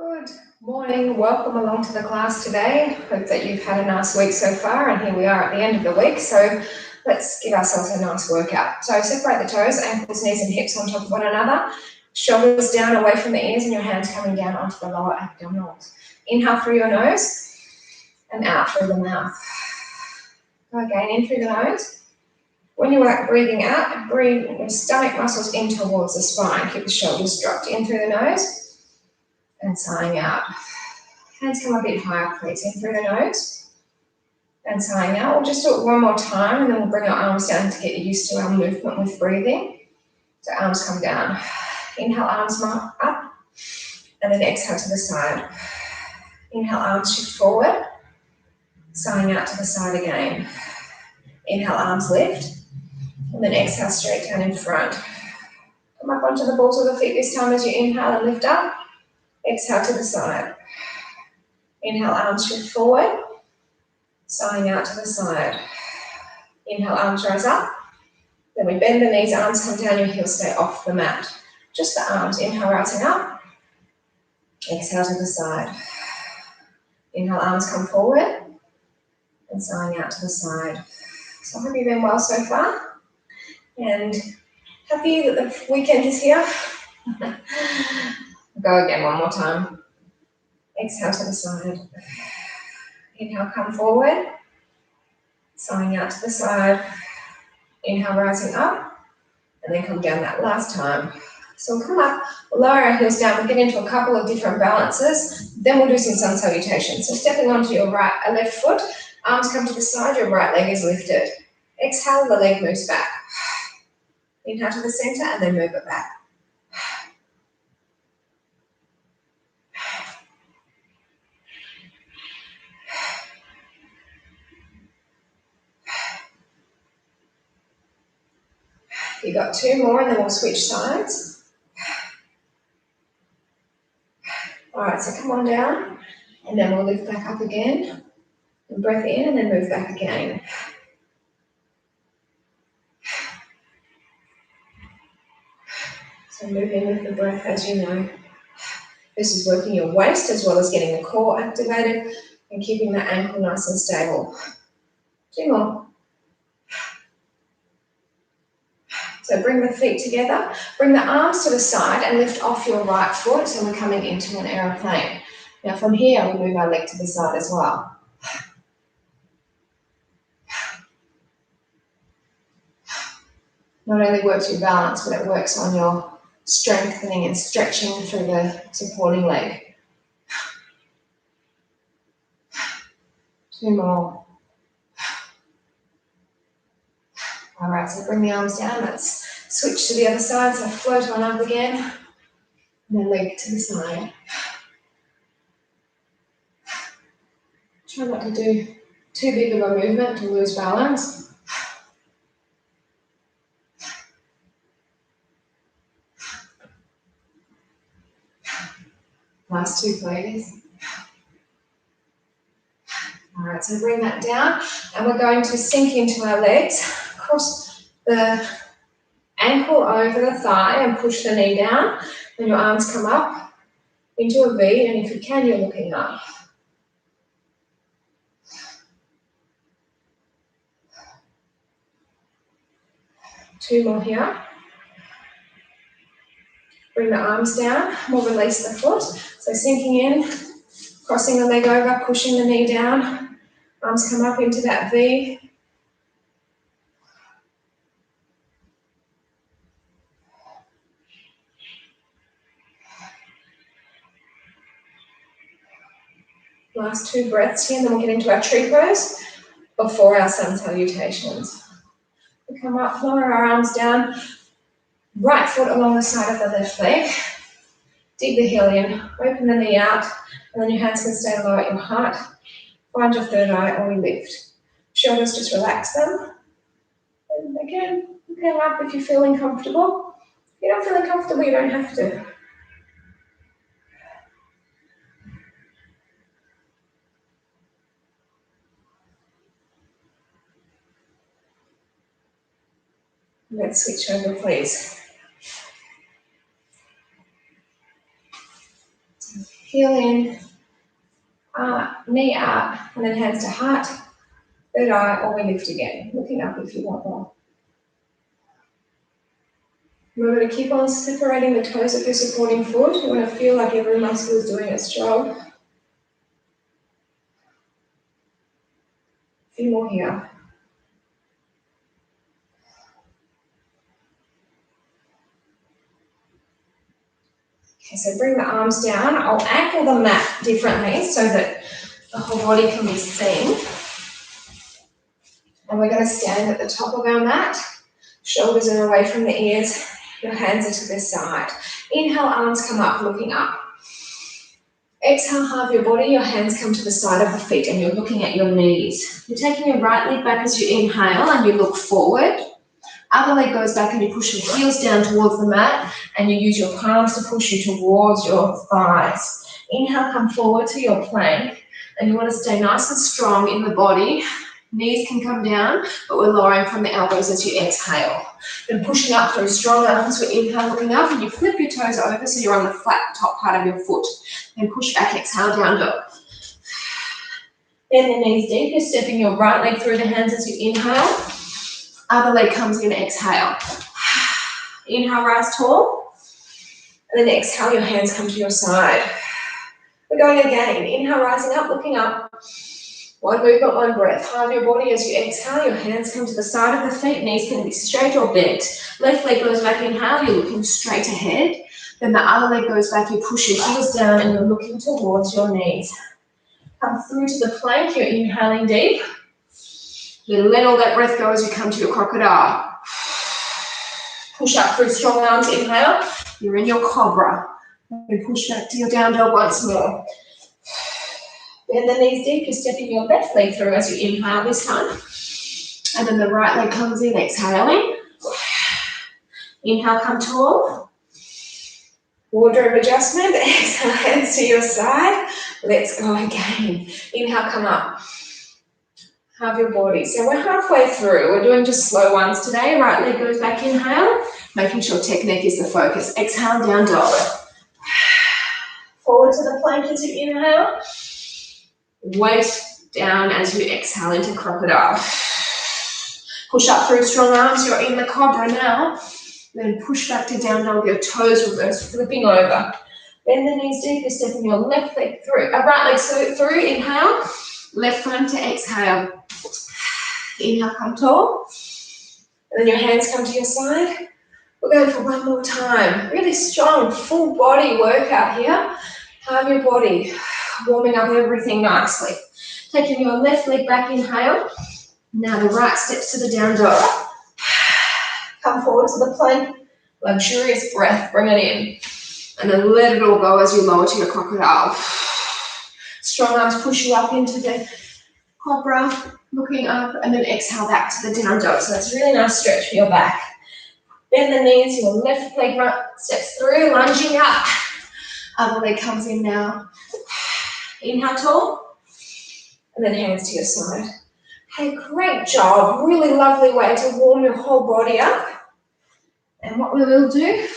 Good morning, welcome along to the class today. Hope that you've had a nice week so far, and here we are at the end of the week, so let's give ourselves a nice workout. So separate the toes, ankles, knees and hips on top of one another, shoulders down away from the ears and your hands coming down onto the lower abdominals. Inhale through your nose and out through the mouth. Again, in through the nose. When you're breathing out, breathe your stomach muscles in towards the spine. Keep the shoulders dropped in through the nose. And sighing out. Hands come a bit higher, please. In through the nose. And sighing out. We'll just do it one more time and then we'll bring our arms down to get used to our movement with breathing. So arms come down. Inhale, arms up. And then exhale to the side. Inhale, arms shift forward. Sighing out to the side again. Inhale, arms lift. And then exhale straight down in front. Come up onto the balls of the feet this time as you inhale and lift up. Exhale to the side. Inhale, arms shift forward. Sighing out to the side. Inhale, arms rise up. Then we bend the knees, arms come down, your heels stay off the mat. Just the arms. Inhale, rising up. Exhale to the side. Inhale, arms come forward. And sighing out to the side. So I hope you've been well so far. And happy that the weekend is here. Go again one more time. Exhale to the side. Inhale, come forward. Sighing out to the side. Inhale, rising up. And then come down that last time. So we'll come up, we'll lower our heels down, we'll get into a couple of different balances. Then we'll do some sun salutations. So stepping onto your left foot, arms come to the side, your right leg is lifted. Exhale, the leg moves back. Inhale to the center and then move it back. You got two more and then we'll switch sides. All right, so come on down and then we'll lift back up again. And breath in and then move back again. So moving with the breath as you know. This is working your waist as well as getting the core activated and keeping that ankle nice and stable. Two more. So bring the feet together, bring the arms to the side and lift off your right foot so we're coming into an aeroplane. Now from here we move our leg to the side as well. Not only works your balance, but it works on your strengthening and stretching through the supporting leg. Two more. All right, so bring the arms down. Let's switch to the other side. So float on up again. And then leg to the side. Try not to do too big of a movement to lose balance. Last two, please. All right, so bring that down. And we're going to sink into our legs. Cross the ankle over the thigh and push the knee down. Then your arms come up into a V, and if you can, you're looking up. Two more here. Bring the arms down. We'll release the foot. So sinking in, crossing the leg over, pushing the knee down. Arms come up into that V. Last two breaths here, and then we'll get into our tree pose before our sun salutations. We come up, lower our arms down, right foot along the side of the left leg. Dig the heel in, open the knee out, and then your hands can stay low at your heart. Find your third eye or you lift. Shoulders, just relax them. And again, you can up if you're feeling comfortable. If you're not feeling comfortable, you don't have to. Let's switch over, please. Heel in, knee up, and then hands to heart, third eye, or we lift again. Looking up if you want more. Remember to keep on separating the toes of your supporting foot. You want to feel like every muscle is doing its job. A few more here. Okay, so bring the arms down. I'll angle the mat differently so that the whole body can be seen. And we're going to stand at the top of our mat. Shoulders are away from the ears. Your hands are to the side. Inhale, arms come up, looking up. Exhale, halve your body. Your hands come to the side of the feet and you're looking at your knees. You're taking your right leg back as you inhale and you look forward. Other leg goes back and you push your heels down towards the mat and you use your palms to push you towards your thighs. Inhale, come forward to your plank and you want to stay nice and strong in the body. Knees can come down, but we're lowering from the elbows as you exhale. Then pushing up through strong arms, we inhale, looking up, and you flip your toes over so you're on the flat top part of your foot. Then push back, exhale, down dog. Bend the knees deep, you're stepping your right leg through the hands as you inhale. Other leg comes in, exhale. Inhale, rise tall. And then exhale, your hands come to your side. We're going again. Inhale, rising up, looking up. One movement, one breath. Halve your body as you exhale. Your hands come to the side of the feet. Knees can be straight or bent. Left leg goes back, inhale. You're looking straight ahead. Then the other leg goes back. You push your heels down and you're looking towards your knees. Come through to the plank. You're inhaling deep. Then let all that breath go as you come to your crocodile. Push up through strong arms. Inhale. You're in your cobra. Then push back to your down dog once more. Bend the knees deep, you're stepping your left leg through as you inhale this time. And then the right leg comes in, exhaling. Inhale, come tall. Wardrobe adjustment, exhale, hands to your side. Let's go again. Inhale, come up. Halve your body. So we're halfway through. We're doing just slow ones today. Right leg goes back, inhale. Making sure technique is the focus. Exhale, down dog. Forward to the plank as you inhale. Weight down as you exhale into crocodile. Push up through strong arms. You're in the cobra now. Then push back to down dog. Your toes reverse, flipping over. Bend the knees deep. You're stepping your left leg through. Right leg through. Inhale. Left front to exhale. Inhale, come tall. And then your hands come to your side. We're going for one more time. Really strong, full body workout here. Halve your body. Warming up everything nicely. Taking your left leg back, inhale. Now the right steps to the down dog. Come forward to the plank. Luxurious breath, bring it in. And then let it all go as you lower to your crocodile. Strong arms push you up into the cobra, looking up, and then exhale back to the down dog. So that's a really nice stretch for your back. Bend the knees, your left leg right steps through, lunging up. Other leg comes in now. Inhale tall, and then hands to your side. Hey, great job. Really lovely way to warm your whole body up. And what we will do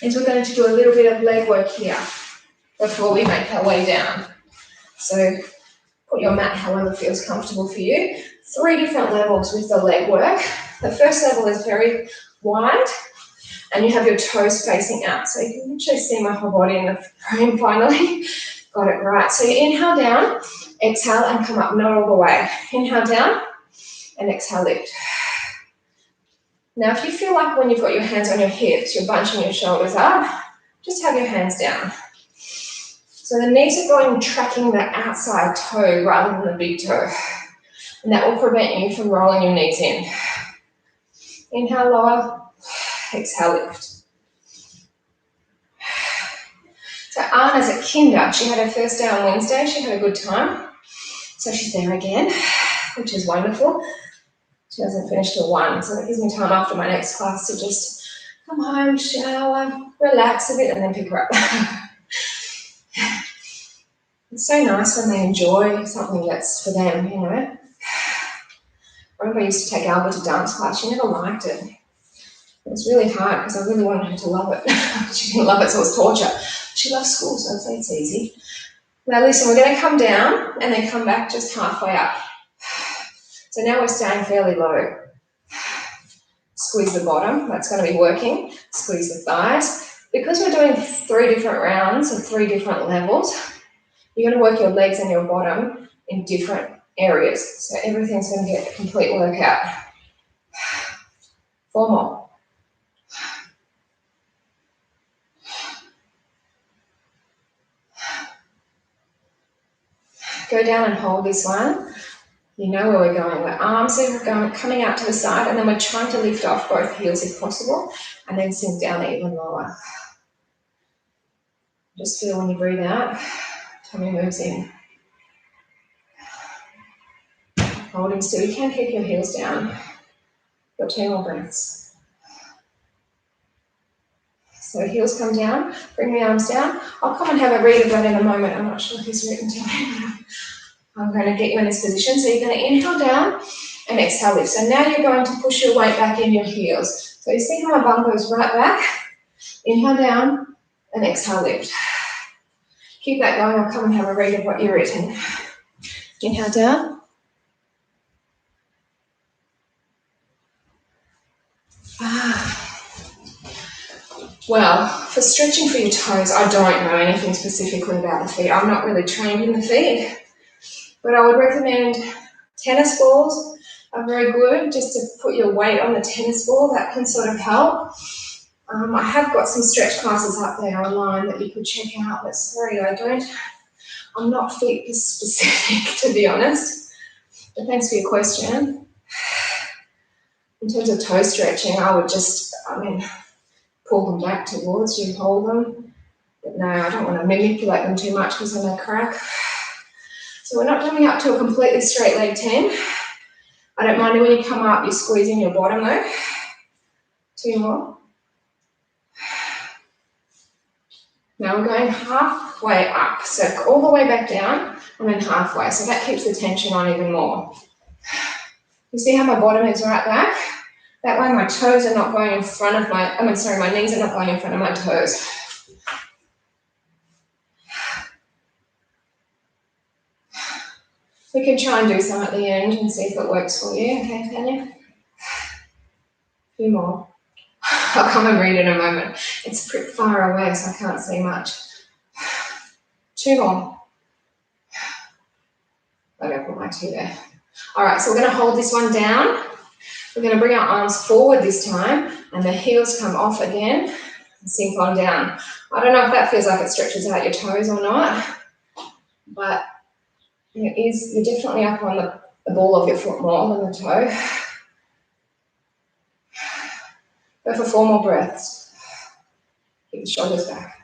is we're going to do a little bit of leg work here before we make our way down. So put your mat however feels comfortable for you. 3 different levels with the leg work. The first level is very wide, and you have your toes facing out. So you can actually see my whole body in the frame finally. Got it right. So you inhale down, exhale and come up, not all the way. Inhale down and exhale, lift. Now if you feel like when you've got your hands on your hips, you're bunching your shoulders up, just have your hands down. So the knees are going tracking the outside toe rather than the big toe. And that will prevent you from rolling your knees in. Inhale, lower, exhale, lift. So Anna's at kinder. She had her first day on Wednesday. She had a good time. So she's there again, which is wonderful. She hasn't finished till 1, so that gives me time after my next class to just come home, shower, relax a bit, and then pick her up. It's so nice when they enjoy something that's for them, you know. I remember I used to take Albert to dance class. She never liked it. It was really hard because I really wanted her to love it. She didn't love it, so it was torture. She loves school, so it's easy. Now listen, we're going to come down and then come back just halfway up. So now we're staying fairly low. Squeeze the bottom, that's going to be working. Squeeze the thighs. Because we're doing 3 different rounds of 3 different levels, you're going to work your legs and your bottom in different areas. So everything's going to get a complete workout. 4 more. Go down and hold this one. You know where we're going. Our arms are coming out to the side, and then we're trying to lift off both heels if possible, and then sink down even lower. Just feel when you breathe out, tummy moves in. Holding still. You can keep your heels down. Got 2 more breaths. So heels come down, bring the arms down. I'll come and have a read of that in a moment. I'm not sure who's written to me. I'm going to get you in this position. So you're going to inhale down and exhale lift. So now you're going to push your weight back in your heels. So you see how my bum goes right back? Inhale down and exhale lift. Keep that going. I'll come and have a read of what you've written. Inhale down. Well, for stretching for your toes, I don't know anything specifically about the feet. I'm not really trained in the feet, but I would recommend tennis balls are very good just to put your weight on the tennis ball. That can sort of help. I have got some stretch classes up there online that you could check out, but sorry, I'm not feet specific, to be honest. But thanks for your question. In terms of toe stretching, I would just, pull them back towards you, hold them. But no, I don't want to manipulate them too much because they may crack. So we're not coming up to a completely straight leg 10. I don't mind when you come up, you're squeezing your bottom though. 2 more. Now we're going halfway up. So all the way back down and then halfway. So that keeps the tension on even more. You see how my bottom is right back? That way my toes are not going in front of my knees are not going in front of my toes. We can try and do some at the end and see if it works for you. Okay, Tanya? A few more. I'll come and read in a moment. It's pretty far away, so I can't see much. 2 more. I'm going to put my 2 there. All right, so we're going to hold this one down. We're going to bring our arms forward this time, and the heels come off again and sink on down. I don't know if that feels like it stretches out your toes or not, but you're definitely up on the ball of your foot more than the toe. Go for 4 more breaths. Keep the shoulders back.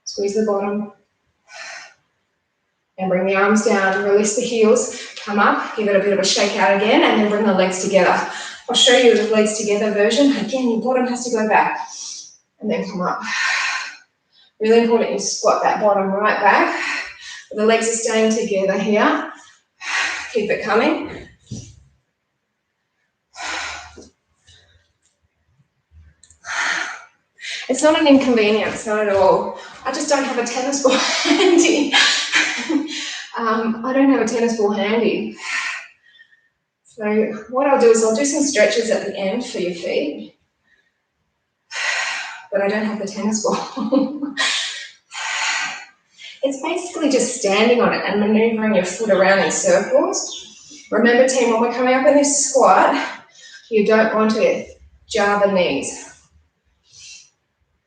Squeeze the bottom. And bring the arms down. Release the heels. Come up. Give it a bit of a shake out again. And then bring the legs together. I'll show you the legs together version. Again, your bottom has to go back. And then come up. Really important you squat that bottom right back. The legs are staying together here. Keep it coming. It's not an inconvenience, not at all. I just don't have a tennis ball handy. I don't have a tennis ball handy. So what I'll do is I'll do some stretches at the end for your feet. But I don't have the tennis ball. It's basically just standing on it and maneuvering your foot around in circles. Remember, team, when we're coming up in this squat, you don't want to jar the knees.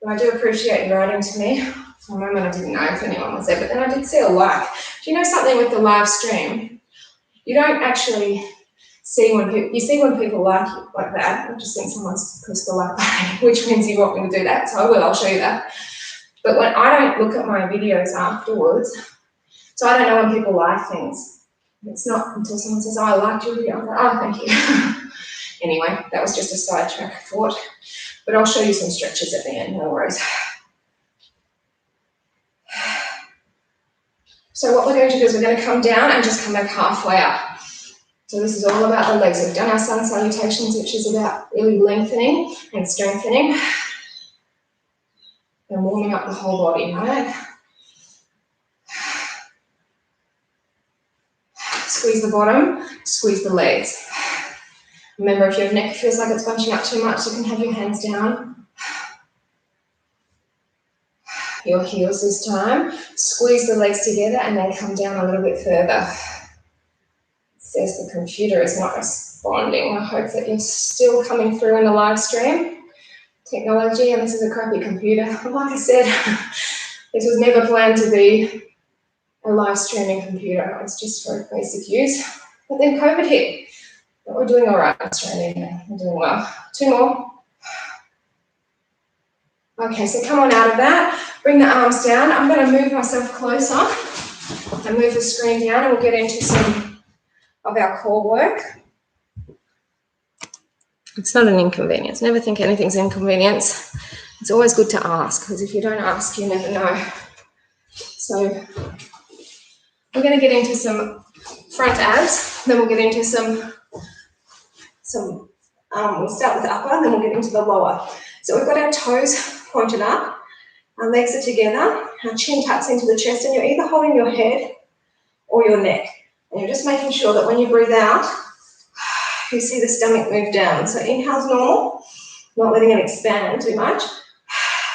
But I do appreciate you writing to me. For a moment I didn't know if anyone was there, but then I did see a like. Do you know something with the live stream? You don't actually see when people like that. I just think someone's pressed the like button, which means you want me to do that, so I will, I'll show you that. But when I don't look at my videos afterwards, so I don't know when people like things. It's not until someone says, oh, I liked your video. I'm like, oh, thank you. Anyway, that was just a sidetrack thought. But I'll show you some stretches at the end, no worries. So what we're going to do is we're going to come down and just come back halfway up. So this is all about the legs. We've done our sun salutations, which is about really lengthening and strengthening. and warming up the whole body, right? Squeeze the bottom, squeeze the legs. Remember, if your neck feels like it's bunching up too much, you can have your hands down. Your heels this time. Squeeze the legs together and then come down a little bit further. It says the computer is not responding. I hope that you're still coming through in the live stream. Technology, and this is a crappy computer. Like I said, this was never planned to be a live streaming computer. It's just for basic use. But then COVID hit. But we're doing all right, Australia. We're doing well. 2 more. Okay, so come on out of that. Bring the arms down. I'm going to move myself closer and move the screen down, and we'll get into some of our core work. It's not an inconvenience. Never think anything's an inconvenience. It's always good to ask, because if you don't ask, you never know. So we're going to get into some front abs, then we'll get into we'll start with the upper, then we'll get into the lower. So we've got our toes pointed up, our legs are together, our chin tucks into the chest, and you're either holding your head or your neck. And you're just making sure that when you breathe out, you see the stomach move down. So inhale's normal, not letting it expand too much.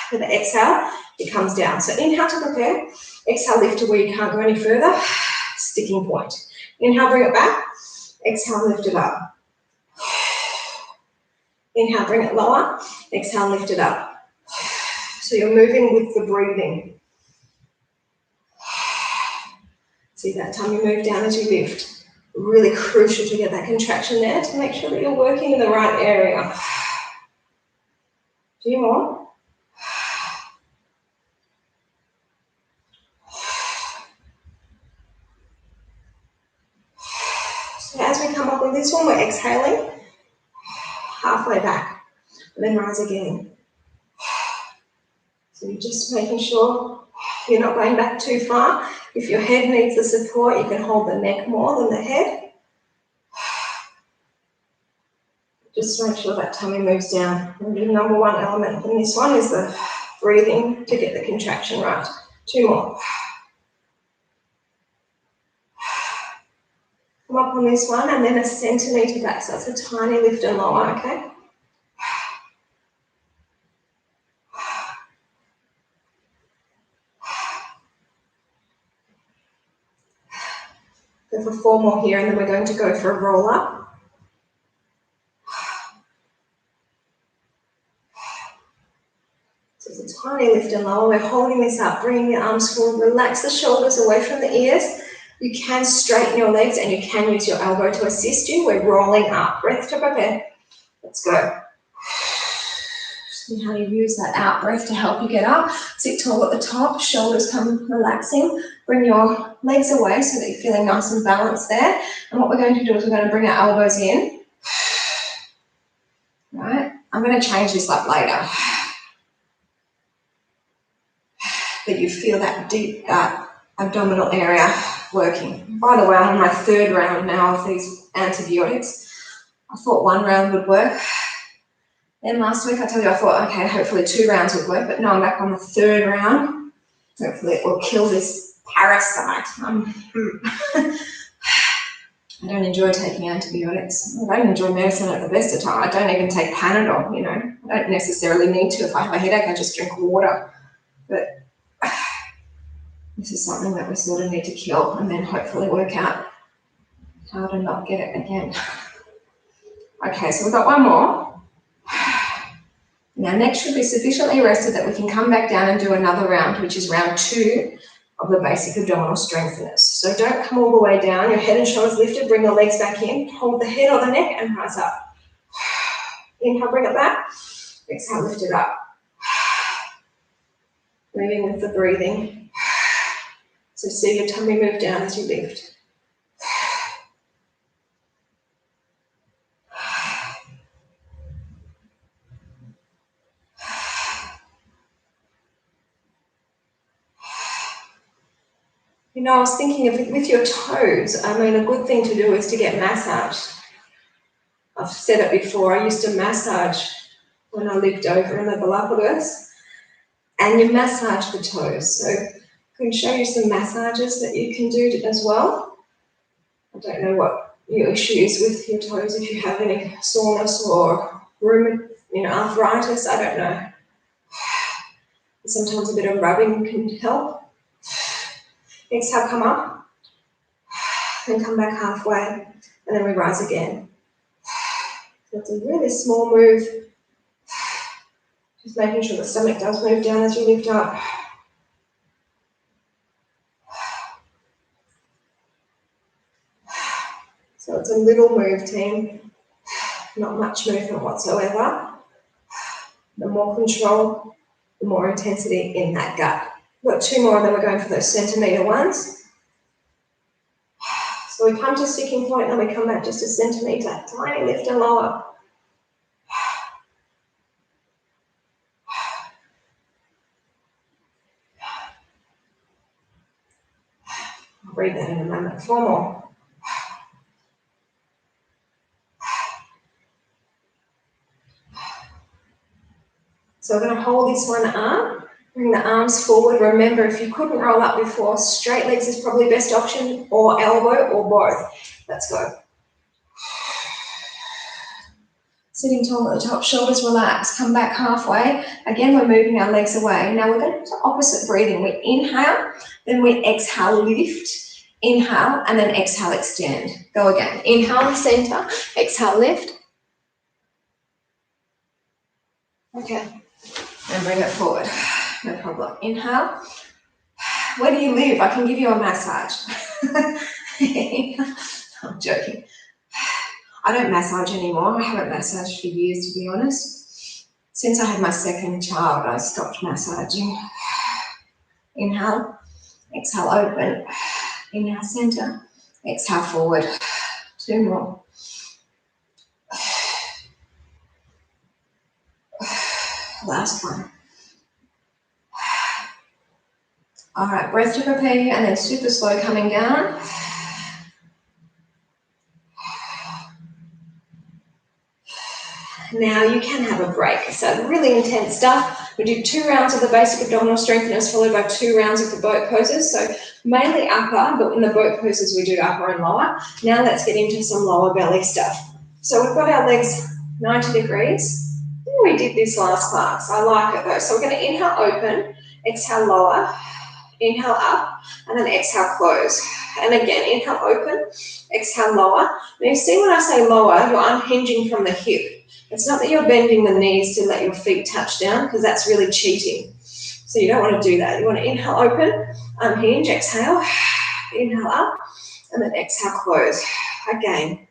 For the exhale, it comes down. So inhale to prepare, exhale lift to where you can't go any further, sticking point. Inhale, bring it back, exhale, lift it up. Inhale, bring it lower, exhale, lift it up. So you're moving with the breathing. See that tummy move down as you lift. Really crucial to get that contraction there to make sure that you're working in the right area. A few more. So as we come up with this one, we're exhaling. Halfway back, and then rise again. So you're just making sure you're not going back too far. If your head needs the support, you can hold the neck more than the head. Just make sure that tummy moves down. And the number one element in this one is the breathing to get the contraction right. 2 more. Come up on this one, and then a centimetre back, so it's a tiny lift and lower, okay? Go for 4 more here, and then we're going to go for a roll up. So it's a tiny lift and lower. We're holding this up, bringing the arms forward, relax the shoulders away from the ears. You can straighten your legs and you can use your elbow to assist you. We're rolling up. Breath to prepare. Let's go. See how you use that out breath to help you get up. Sit tall at the top, shoulders come relaxing. Bring your legs away so that you're feeling nice and balanced there. And what we're going to do is we're going to bring our elbows in. Right? I'm going to change this up later. But you feel that deep abdominal area working. By the way, I'm on my 3rd round now of these antibiotics. I thought 1 round would work. Then last week I told you I thought, okay, hopefully 2 rounds would work, but no, I'm back on the 3rd round. Hopefully it will kill this parasite. I don't enjoy taking antibiotics. I don't enjoy medicine at the best of times. I don't even take Panadol, you know. I don't necessarily need to. If I have a headache, I just drink water. But this is something that we sort of need to kill and then hopefully work out how to not get it again. Okay, so we've got 1 more. Now, neck should be sufficiently rested that we can come back down and do another round, which is round 2 of the basic abdominal strengtheners. So don't come all the way down. Your head and shoulders lifted. Bring the legs back in. Hold the head on the neck and rise up. Inhale, bring it back. Exhale, lift it up. Moving with the breathing. So see your tummy move down as you lift. You know, I was thinking with your toes, I mean, a good thing to do is to get massaged. I've said it before, I used to massage when I lived over in the Galapagos. and you massage the toes. So I can show you some massages that you can do as well. I don't know what your issue is with your toes, if you have any soreness or arthritis, I don't know. Sometimes a bit of rubbing can help. Exhale, come up, then come back halfway, and then we rise again. So it's a really small move. Just making sure the stomach does move down as you lift up. So it's a little move, team. Not much movement whatsoever. The more control, the more intensity in that gut. We've got 2 more, and then we're going for those centimetre ones. So we come to sticking point, and then we come back just a centimetre. Tiny lift and lower. I'll read that in a moment. 4 more. So we're going to hold this one arm, bring the arms forward. Remember, if you couldn't roll up before, straight legs is probably best option, or elbow, or both. Let's go. Sitting tall at the top, shoulders relaxed, come back halfway. Again, we're moving our legs away. Now we're going to opposite breathing. We inhale, then we exhale, lift, inhale, and then exhale, extend. Go again. Inhale, center, exhale, lift. Okay. And bring it forward, no problem. Inhale. Where do you live? I can give you a massage. I'm joking. I don't massage anymore. I haven't massaged for years, to be honest. Since I had my 2nd child, I stopped massaging. Inhale, exhale, open. Inhale, center, exhale, forward. 2 more. Last one. All right, breath to prepare you, and then super slow coming down. Now you can have a break. So really intense stuff. We do 2 rounds of the basic abdominal strengtheners followed by 2 rounds of the boat poses. So mainly upper, but in the boat poses we do upper and lower. Now let's get into some lower belly stuff. So we've got our legs 90 degrees. We did this last class. I like it though. So we're going to inhale, open, exhale, lower, inhale, up, and then exhale, close. And again, inhale, open, exhale, lower. Now you see when I say lower, you're unhinging from the hip. It's not that you're bending the knees to let your feet touch down, because that's really cheating. So you don't want to do that. You want to inhale, open, unhinge, exhale, inhale, up, and then exhale, close. Again.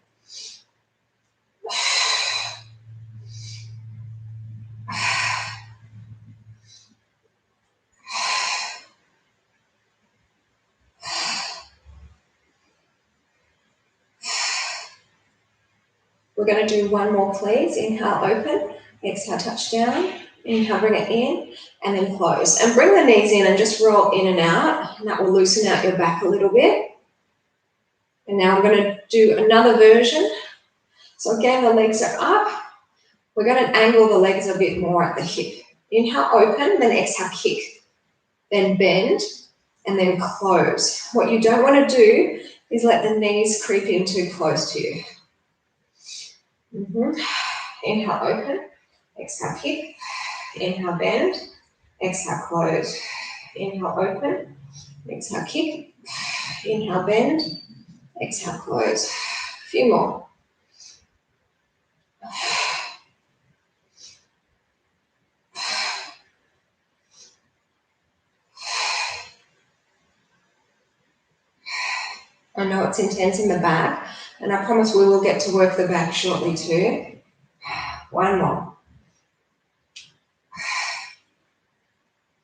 We're going to do 1 more, please. Inhale, open. Exhale, touch down. Inhale, bring it in, and then close. And bring the knees in and just roll in and out, and that will loosen out your back a little bit. And now I'm going to do another version. So again, the legs are up. We're going to angle the legs a bit more at the hip. Inhale, open, then exhale, kick. Then bend, and then close. What you don't want to do is let the knees creep in too close to you. Inhale, open, exhale, kick, inhale, bend, exhale, close. Inhale, open, exhale, kick, inhale, bend, exhale, close. A few more. I know it's intense in the back, and I promise we will get to work the back shortly too. 1 more.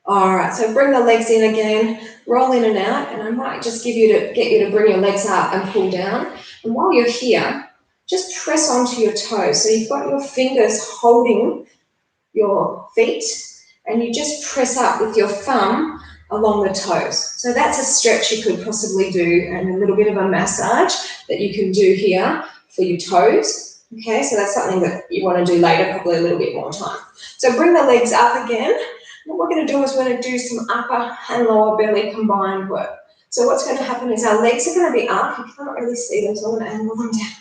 All right, so bring the legs in again, roll in and out, and I might just get you to bring your legs up and pull down. And while you're here, just press onto your toes. So you've got your fingers holding your feet, and you just press up with your thumb along the toes. So that's a stretch you could possibly do, and a little bit of a massage that you can do here for your toes. Okay, so that's something that you want to do later, probably a little bit more time. So bring the legs up again, What we're going to do is we're going to do some upper and lower belly combined work. So what's going to happen is our legs are going to be up. You can't really see them, so I'm going to angle them down.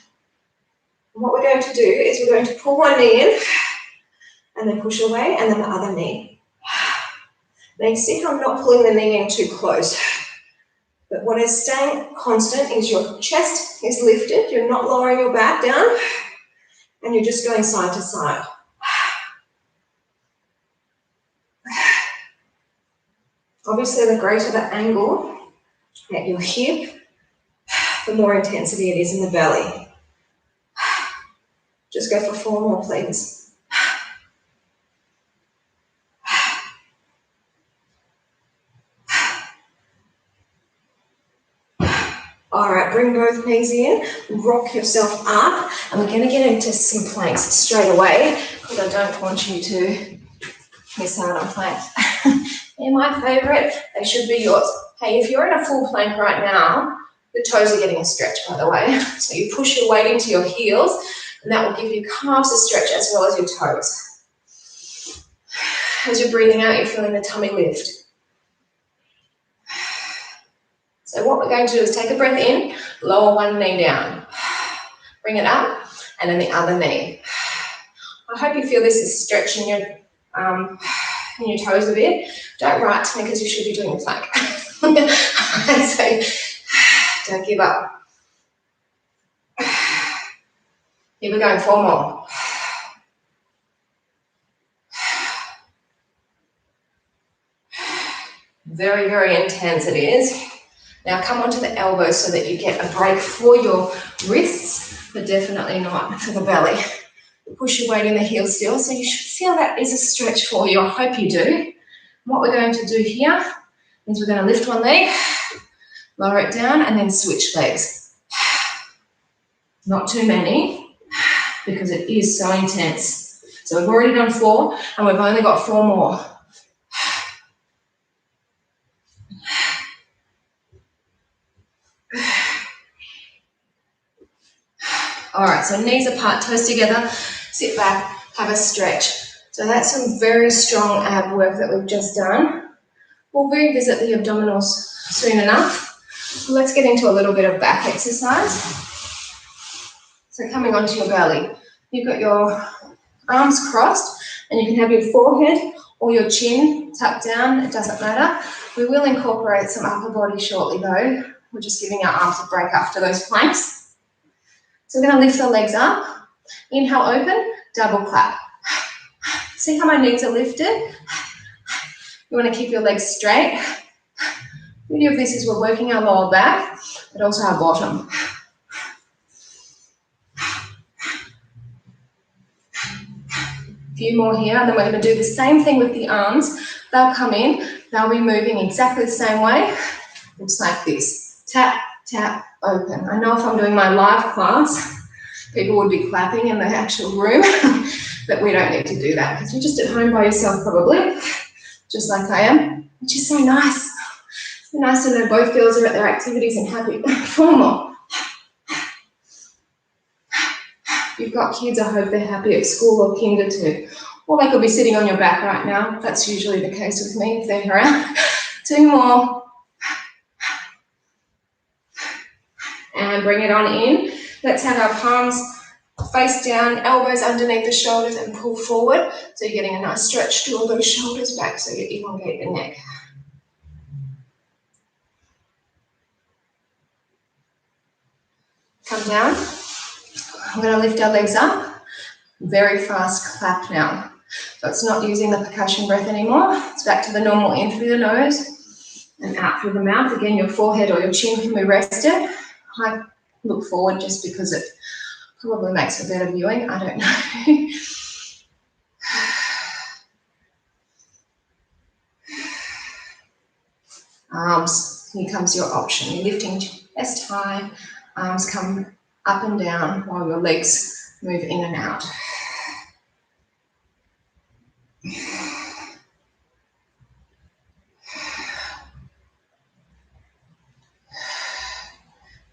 And what we're going to do is we're going to pull one knee in and then push away, and then the other knee. Now you see how I'm not pulling the knee in too close. But what is staying constant is your chest is lifted, you're not lowering your back down, and you're just going side to side. Obviously, the greater the angle at your hip, the more intensity it is in the belly. Just go for 4 more, please. All right, bring both knees in, rock yourself up, and we're going to get into some planks straight away because I don't want you to miss out on planks. They're my favourite. They should be yours. Hey, if you're in a full plank right now, the toes are getting a stretch, by the way. So you push your weight into your heels, and that will give your calves a stretch as well as your toes. As you're breathing out, you're feeling the tummy lift. So what we're going to do is take a breath in, lower one knee down, bring it up, and then the other knee. I hope you feel this is stretching your toes a bit. Don't write to me because you should be doing a plank. So don't give up. Here we go, 4 more. Very, very intense it is. Now come onto the elbows so that you get a break for your wrists, but definitely not for the belly. Push your weight in the heel still, so you should feel that is a stretch for you. I hope you do. What we're going to do here is we're going to lift one leg, lower it down, and then switch legs. Not too many, because it is so intense. So we've already done 4, and we've only got 4 more. All right, so knees apart, toes together, sit back, have a stretch. So that's some very strong ab work that we've just done. We'll revisit the abdominals soon enough. Let's get into a little bit of back exercise. So coming onto your belly, you've got your arms crossed, and you can have your forehead or your chin tucked down, it doesn't matter. We will incorporate some upper body shortly though. We're just giving our arms a break after those planks. So we're going to lift the legs up. Inhale, open, double clap. See how my knees are lifted? You want to keep your legs straight. The beauty of this is we're working our lower back, but also our bottom. A few more here, and then we're going to do the same thing with the arms. They'll come in, they'll be moving exactly the same way. Looks like this. Tap, tap, open. I know if I'm doing my live class, people would be clapping in the actual room, but we don't need to do that because you're just at home by yourself probably, just like I am, which is so nice. It's nice to know both girls are at their activities and happy. 4 more. If you've got kids, I hope they're happy at school or kinder too. Or they could be sitting on your back right now. That's usually the case with me if they're around. 2 more. And bring it on in. Let's have our palms face down, elbows underneath the shoulders, and pull forward. So you're getting a nice stretch to all those shoulders back so you elongate the neck. Come down. We're going to lift our legs up. Very fast clap now. So it's not using the percussion breath anymore. It's back to the normal in through the nose and out through the mouth. Again, your forehead or your chin can be rested. I look forward just because it probably makes for better viewing. I don't know. Arms, here comes your option. You're lifting chest high, arms come up and down while your legs move in and out.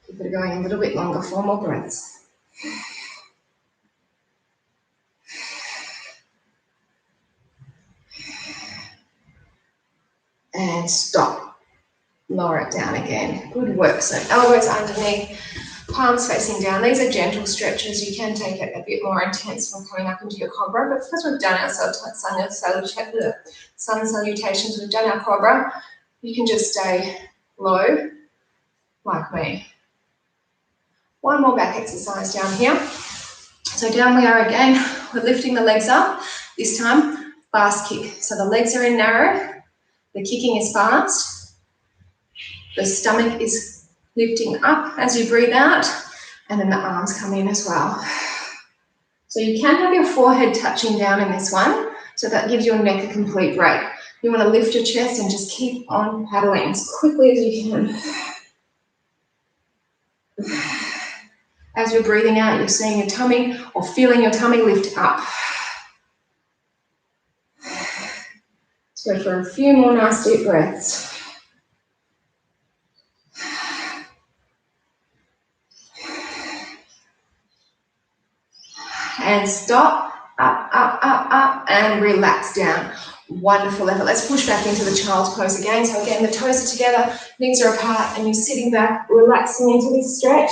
Keep it going a little bit longer, 4 more breaths. and stop. Lower it down again. Good work. So elbows underneath, palms facing down. These are gentle stretches. You can take it a bit more intense when coming up into your cobra, but because we've done our sun salutations, we've done our cobra, you can just stay low like me. One more back exercise down here. So down we are again. We're lifting the legs up. This time, fast kick. So the legs are in narrow. The kicking is fast. The stomach is lifting up as you breathe out, and then the arms come in as well. So you can have your forehead touching down in this one, so that gives your neck a complete break. You want to lift your chest and just keep on paddling as quickly as you can. As you're breathing out, you're seeing your tummy or feeling your tummy lift up. Let's go for a few more nice deep breaths. And stop, up, and relax down. Wonderful effort. Let's push back into the child's pose again. So again, the toes are together, knees are apart, and you're sitting back, relaxing into this stretch.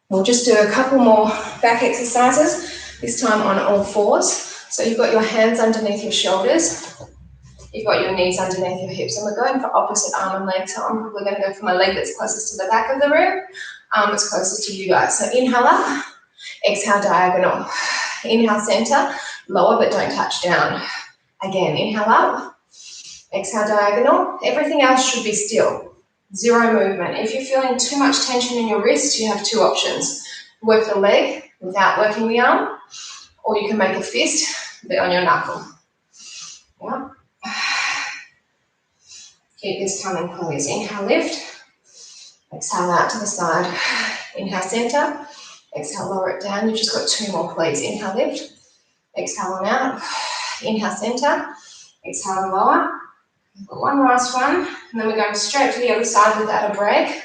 We'll just do a couple more back exercises, this time on all fours. So you've got your hands underneath your shoulders, you've got your knees underneath your hips, and we're going for opposite arm and leg. So I'm probably going to go for my leg that's closest to the back of the room, arm that's closest to you guys. So inhale up, exhale diagonal. Inhale center, lower but don't touch down. Again, inhale up, exhale diagonal. Everything else should be still. Zero movement. If you're feeling too much tension in your wrist, you have two options. Work the leg without working the arm, or you can make a fist but on your knuckle. Yep. Keep this coming, please. Inhale, lift. Exhale out to the side. Inhale, center. Exhale, lower it down. You've just got two more, please. Inhale, lift. Exhale on out. Inhale, center. Exhale and lower. One last one, and then we're going straight to the other side without a break.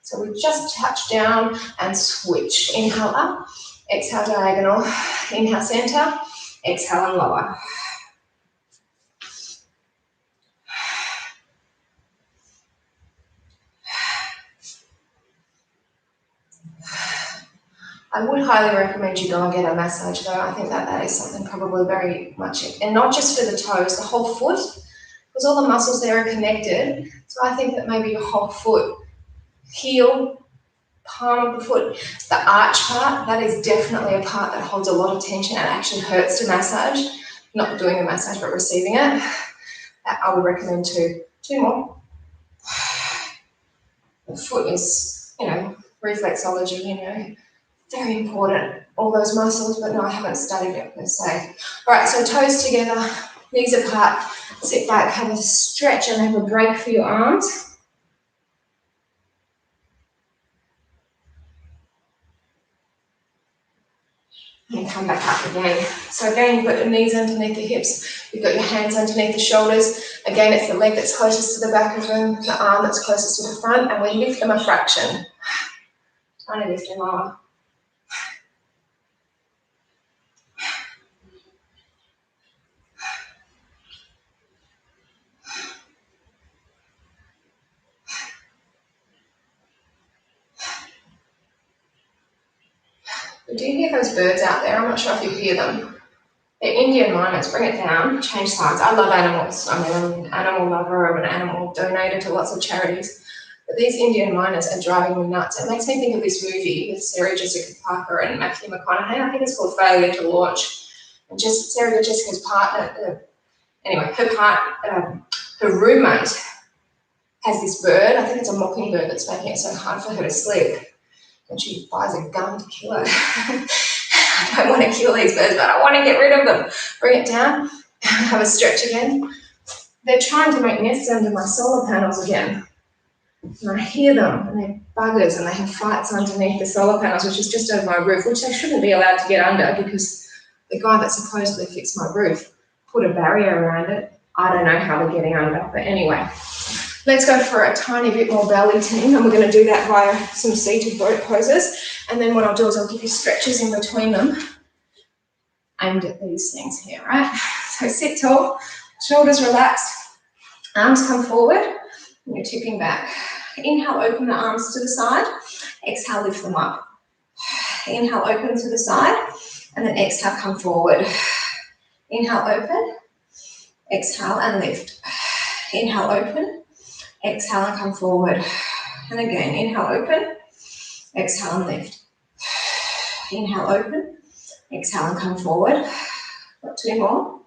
So we just touch down and switch. Inhale up, exhale diagonal. Inhale center, exhale and lower. I would highly recommend you go and get a massage though. I think that is something probably very much, and not just for the toes, the whole foot, because all the muscles there are connected. So I think that maybe your whole foot, heel, palm of the foot, the arch part, that is definitely a part that holds a lot of tension and actually hurts to massage. Not doing the massage, but receiving it. I would recommend two more. The foot is, reflexology, very important, all those muscles, but no, I haven't studied it per se. All right, so toes together, knees apart, sit back, have a stretch and have a break for your arms. And come back up again. So again, you've got your knees underneath the hips, you've got your hands underneath the shoulders. Again, it's the leg that's closest to the back of them, the arm that's closest to the front, and we lift them a fraction. Tiny lift and lower. Do you hear those birds out there? I'm not sure if you hear them. They're Indian miners. Bring it down, change sides. I love animals. I'm an animal lover. I'm an animal donator to lots of charities. But these Indian miners are driving me nuts. It makes me think of this movie with Sarah Jessica Parker and Matthew McConaughey. I think it's called Failure to Launch. And just Sarah Jessica's partner, her roommate has this bird. I think it's a mockingbird that's making it so hard for her to sleep. And she buys a gun to kill it. I don't want to kill these birds, but I want to get rid of them. Bring it down, have a stretch again. They're trying to make nests under my solar panels again. And I hear them, and they're buggers, and they have fights underneath the solar panels, which is just over my roof, which they shouldn't be allowed to get under because the guy that supposedly fixed my roof put a barrier around it. I don't know how they're getting under, but anyway. Let's go for a tiny bit more belly team, and we're going to do that via some seated boat poses. And then what I'll do is I'll give you stretches in between them aimed at these things here, right? So sit tall, Shoulders relaxed. Arms come forward. And you're tipping back. Inhale, open the arms to the side. Exhale, lift them up. Inhale, open to the side. And then exhale, come forward. Inhale, open. Exhale and lift. Inhale, open. Exhale and come forward. And again, inhale, open. Exhale and lift. Inhale, open. Exhale and come forward. Got two more.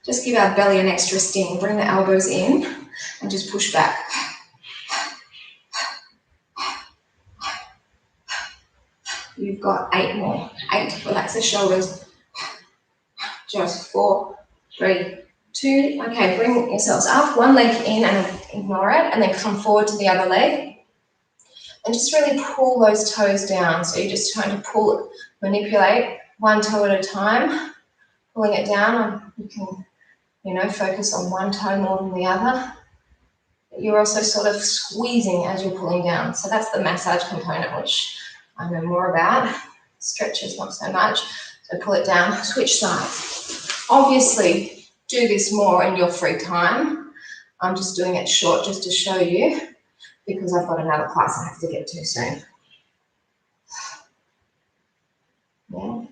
Just give our belly an extra sting. Bring the elbows in and just push back. You've got 8 more. 8. Relax the shoulders. Just 4, 3, 2. Okay, bring yourselves up. One leg in and ignore it, and then come forward to the other leg. And just really pull those toes down. So you're just trying to pull, manipulate one toe at a time, pulling it down. You can, focus on one toe more than the other. You're also sort of squeezing as you're pulling down. So that's the massage component, which I know more about. Stretches, not so much. So pull it down, switch sides. Obviously, do this more in your free time. I'm just doing it short just to show you because I've got another class I have to get to soon. Yeah.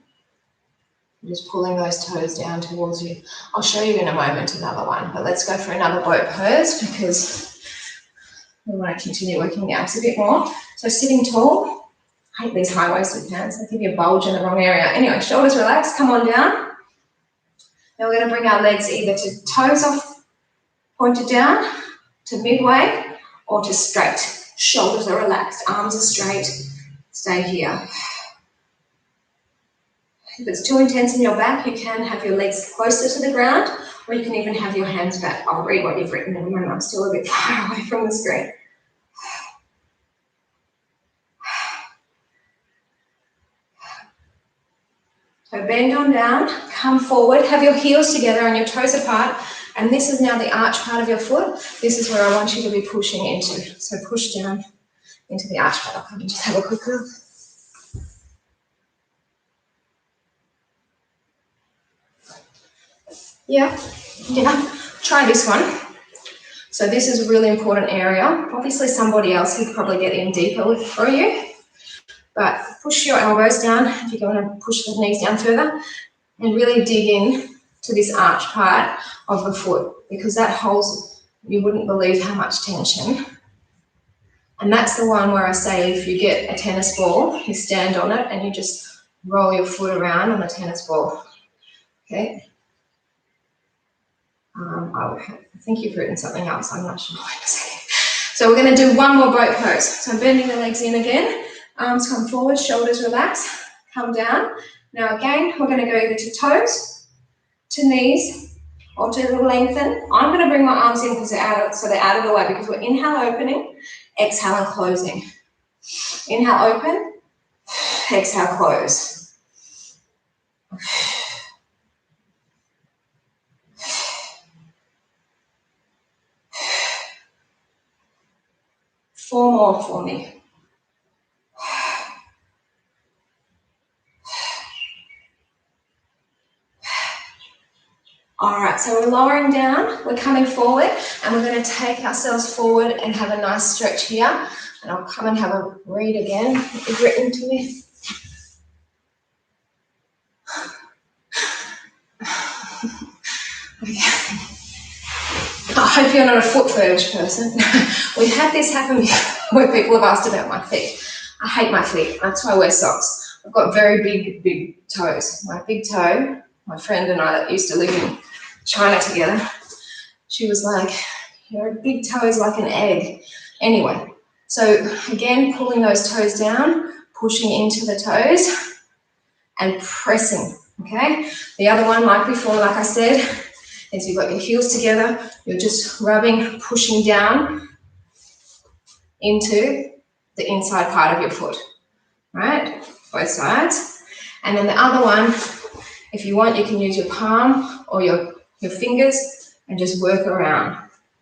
Just pulling those toes down towards you. I'll show you in a moment another one, but let's go for another boat pose because we want to continue working the abs a bit more. So sitting tall. I hate these high-waisted pants. They give you a bulge in the wrong area. Anyway, shoulders relaxed. Come on down. Now we're going to bring our legs either to toes off, pointed down, to midway, or to straight. Shoulders are relaxed. Arms are straight. Stay here. If it's too intense in your back, you can have your legs closer to the ground, or you can even have your hands back. I'll read what you've written. Never mind, I'm still a bit far away from the screen. So bend on down, come forward, have your heels together and your toes apart, and this is now the arch part of your foot. This is where I want you to be pushing into. So push down into the arch part. I'll come and just have a quick look. Yeah, try this one. So this is a really important area. Obviously somebody else could probably get in deeper with for you, but push your elbows down if you're going to push the knees down further and really dig in to this arch part of the foot because that holds, you wouldn't believe how much tension. And that's the one where I say if you get a tennis ball, you stand on it and you just roll your foot around on the tennis ball, okay? I think you've written something else, I'm not sure. So we're going to do one more boat pose. So bending the legs in again, arms come forward, shoulders relax, come down. Now again, we're going to go either to toes, to knees, or to lengthen. I'm going to bring my arms in because they're out of the way because we're inhale opening, exhale and closing. Inhale open, exhale close. 4 more for me. All right, so we're lowering down, we're coming forward, and we're going to take ourselves forward and have a nice stretch here. And I'll come and have a read again. It's written to me. Okay. I hope you're not a foot fetish person. We've had this happen before where people have asked about my feet. I hate my feet. That's why I wear socks. I've got very big toes. My big toe, my friend and I that used to live in China together, she was like, your big toe is like an egg. Anyway, so again, pulling those toes down, pushing into the toes and pressing, okay? The other one, like before, like I said, is you've got your heels together, you're just rubbing, pushing down into the inside part of your foot, right? Both sides. And then the other one, if you want, you can use your palm or your fingers and just work around,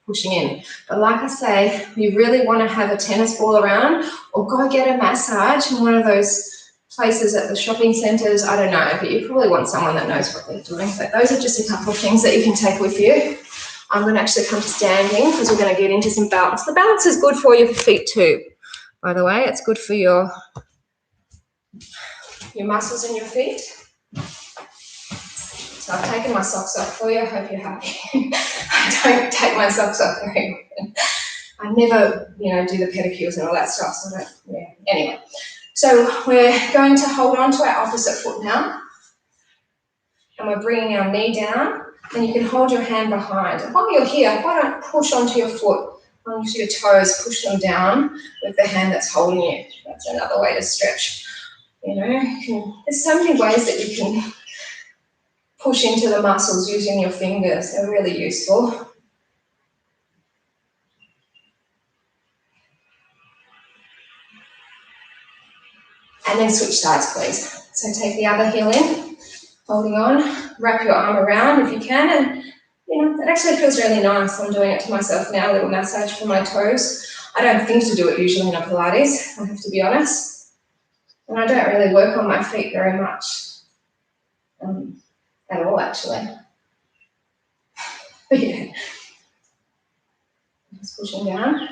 pushing in. But like I say, you really want to have a tennis ball around, or go get a massage in one of those places at the shopping centres. I don't know, but you probably want someone that knows what they're doing. But those are just a couple of things that you can take with you. I'm going to actually come to standing because we're going to get into some balance. The balance is good for your feet too, by the way. It's good for your muscles in your feet. So I've taken my socks off for you. I hope you're happy. I don't take my socks off very often. I never, do the pedicures and all that stuff. So Anyway, so we're going to hold on to our opposite foot now. And we're bringing our knee down. And you can hold your hand behind. And while you're here, why don't push onto your foot, onto your toes, push them down with the hand that's holding you. That's another way to stretch. There's so many ways that you can push into the muscles using your fingers. They're really useful. And then switch sides, please. So take the other heel in, holding on, wrap your arm around if you can, and it actually feels really nice. I'm doing it to myself now, a little massage for my toes. I don't think to do it usually in a Pilates, I have to be honest. And I don't really work on my feet very much at all, actually. But yeah, just pushing down.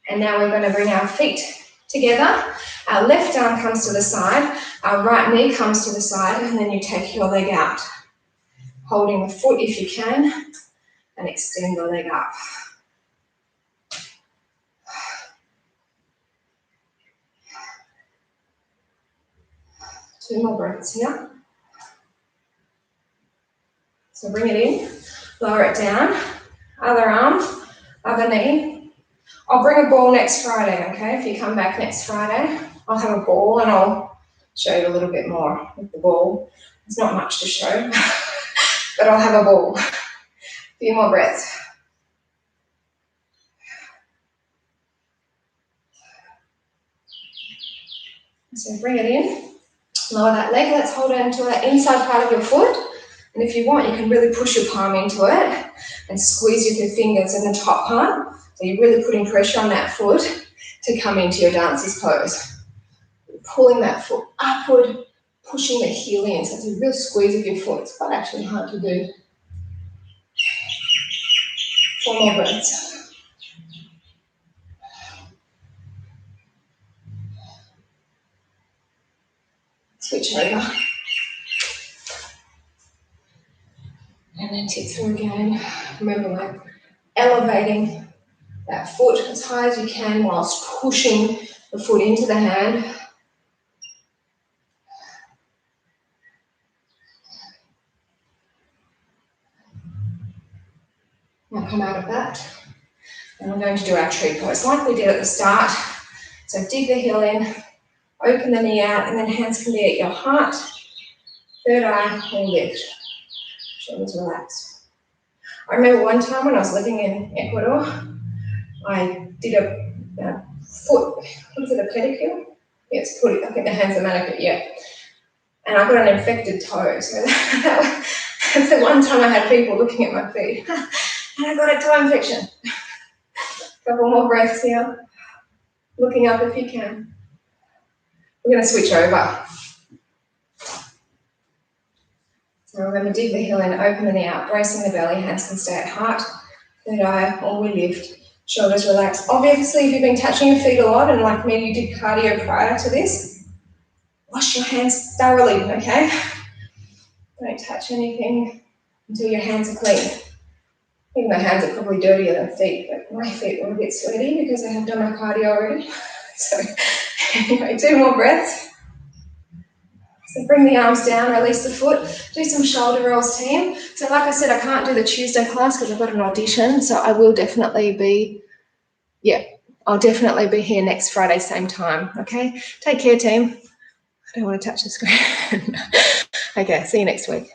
And now we're going to bring our feet together. Our left arm comes to the side, our right knee comes to the side, and then you take your leg out, holding the foot if you can, and extend the leg up. Two more breaths here. So bring it in, lower it down, other arm, other knee. I'll bring a ball next Friday, okay? If you come back next Friday, I'll have a ball and I'll show you a little bit more with the ball. There's not much to show, but I'll have a ball. A few more breaths. So bring it in, lower that leg. Let's hold on to that inside part of your foot. And if you want, you can really push your palm into it and squeeze with your fingers in the top part. So you're really putting pressure on that foot to come into your dancer's pose. Pulling that foot upward, pushing the heel in. So it's a real squeeze of your foot. It's quite actually hard to do. 4 more breaths. Switch over. And then tip through again. Remember, elevating that foot as high as you can whilst pushing the foot into the hand. Now come out of that. And we're going to do our tree pose like we did at the start. So dig the heel in, open the knee out, and then hands can be at your heart. Third eye, and lift. Shoulders relax. I remember one time when I was living in Ecuador, I did a foot, what is it, a pedicure? Yeah, it's foot, I think the hands are manicured, yeah. And I got an infected toe. So that's the one time I had people looking at my feet. And I got a toe infection. Couple more breaths here. Looking up if you can. We're going to switch over. So remember, dig the heel in, open the knee out, bracing the belly, hands can stay at heart. Third eye, or we lift. Shoulders relax. Obviously, if you've been touching your feet a lot, and like me, you did cardio prior to this, wash your hands thoroughly, okay? Don't touch anything until your hands are clean. I think my hands are probably dirtier than feet, but my feet were a bit sweaty because I have done my cardio already. So anyway, 2 more breaths. So bring the arms down, release the foot, do some shoulder rolls, team. So like I said, I can't do the Tuesday class because I've got an audition, so I will definitely be, I'll definitely be here next Friday, same time, okay? Take care, team. I don't want to touch the screen. Okay, see you next week.